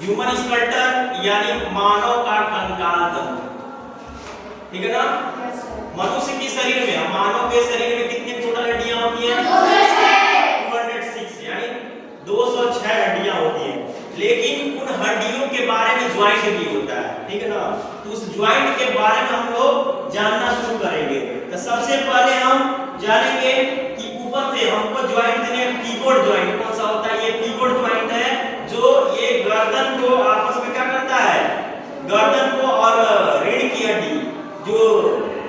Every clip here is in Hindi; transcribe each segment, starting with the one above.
ह्यूमन स्केलेटन यानी मानव का कंकाल तंत्र, ठीक है ना। मनुष्य के शरीर में, मानव के शरीर में कितनी टोटल हड्डियां होती हैं? 206 यानी 206 हड्डियां होती हैं। लेकिन उन हड्डियों के बारे में ज्वाइंट भी होता है, ठीक है ना। तो उस ज्वाइंट के बारे में हम लोग जानना शुरू करेंगे। तो सबसे पहले हम जानेंगे कि ऊपर से हमको ज्वाइंट देने, पिवोट ज्वाइंट कौन सा होता है? ये पिवोट ज्वाइंट है जो ये गर्दन को आपस में क्या करता है, गर्दन को और रीढ़ की हड्डी जो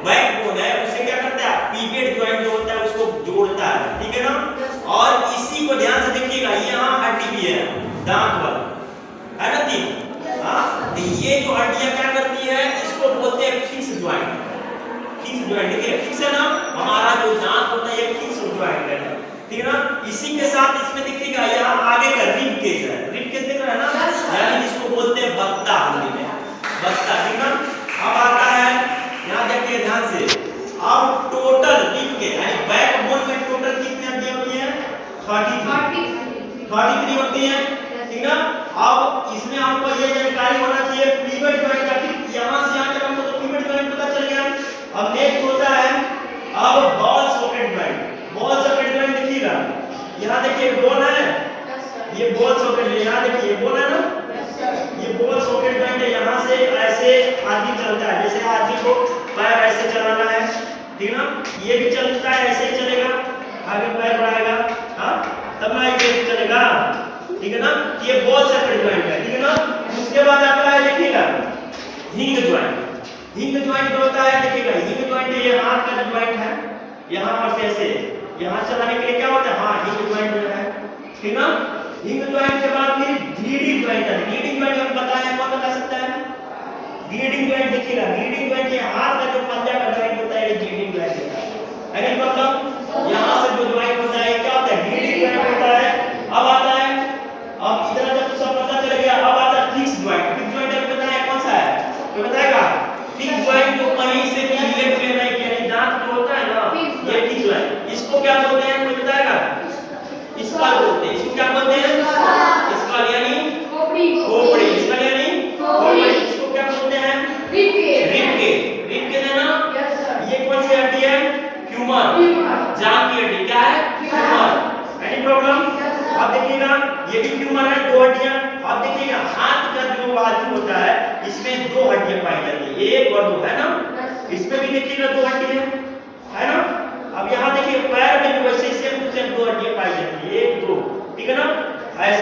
बैकबोन है उसे क्या करता है, पिवोट ज्वाइंट जो होता है उसको जोड़ता है, ठीक है ना। और इसी को ध्यान से देखिएगा, यहाँ हड्डी भी है दांत वाला, है ना तीन। तो ये जो हड्डियां क्या करती है, इसको बोलते हैं फिक्स ज्वाइंट। फिक्स ज्वाइंट, ठीक है, फिक्स है ना, हमारा जो दांत होता है ये फिक्स ज्वाइंट है, ठीक है ना। इसी के साथ इसमें देखिएगा यहाँ आगे का रिब केज है, रिब केज दिख रहा है ना, यानी जिसको बोलते हैं बत्ता हिंदी में, बत्ता, ठीक है। अब आता है, यहाँ देखिए ध्यान से, अब टोटल रिब के यानी बैकबोन में टोटल कितनी हड्डियां होती हैं? 33 होती हैं, ठीक ना। अब इसमें आपको ये जानकारी होना चाहिए पिवट ज्वाइंट का, यहाँ से यहाँ तक हमको तो पिवट ज्वाइंट पता चल गया। अब नेक्स्ट होता है अब ball socket joint. Ball socket joint देखिएगा, यहाँ देखिए बॉल है, ये बॉल सॉकेट है, यहाँ देखिए बॉल है ना, ये बॉल सॉकेट ज्वाइंट है। यहाँ से ऐसे आदमी चलता है, जैसे आदमी को पैर ऐसे चलाना है, ठीक ना, ये भी चलता है, ऐसे ही चलेगा, आगे पैर बढ़ाएगा, हाँ तब ना ये चलेगा, ठीक है ना। ये बॉल सॉकेट ज्वाइंट है, ठीक है ना। उसके बाद आता है देखिएगा हिंग ज्वाइंट। हिंग ज्वाइंट होता है, देखिएगा हिंग ज्वाइंट ये हाथ का ज्वाइंट है, यहाँ पर से ऐसे यहाँ चलाने के लिए क्या होता है, हाँ हिंग ज्वाइंट जो है, ठीक ना। हिंग ज्वाइंट के बाद फिर ग्लीडिंग ज्वाइंट है। ग्लीडिंग ज्वाइंट हम बताएं, कौन बता सकता है? ग्लीडिंग ज्वाइंट देखिएगा, ग्लीडिंग ज्वाइंट ये हाथ का जो पंजा का ज्वाइंट होता है, ये ग्लीडिंग ज्वाइंट होता है, यानी मतलब यहाँ से जो ज्वाइंट होता है क्या होता है, ग्लीडिंग ज्वाइंट होता है। अब आता है, अब इतना जब सब पता चल गया, अब आता है फिक्स ज्वाइंट। फिक्स ज्वाइंट अभी बताया कौन सा है, कोई बताएगा? फिक्स ज्वाइंट जो कहीं से भी हिले डुले नहीं किया, यानी दांत जो होता है ना, ये फिक्स ज्वाइंट। इसको क्या बोलते हैं, कोई बताएगा? स्कल बोलते हैं। इसको क्या बोलते हैं? स्कल यानी खोपड़ी, स्कल यानी खोपड़ी। इसको क्या बोलते हैं? Rib cage. रिब केज है ना, ये कौन सी हड्डी है? फ्यूमर, जांघ की हड्डी। क्या है? फ्यूमर। Any problem? अब देखिएगा ये भी फ्यूमर है, दो हड्डियां। अब देखिएगा हाथ का जो बाजू होता है इसमें दो हड्डियां पाई जाती है, एक और दो, है ना। इसमें भी देखिएगा दो हड्डियां, है ना। अब यहाँ देखिए पैर में भी वैसे सेम टू सेम दो हड्डियां पाई जाती है, एक दो, ठीक है ना।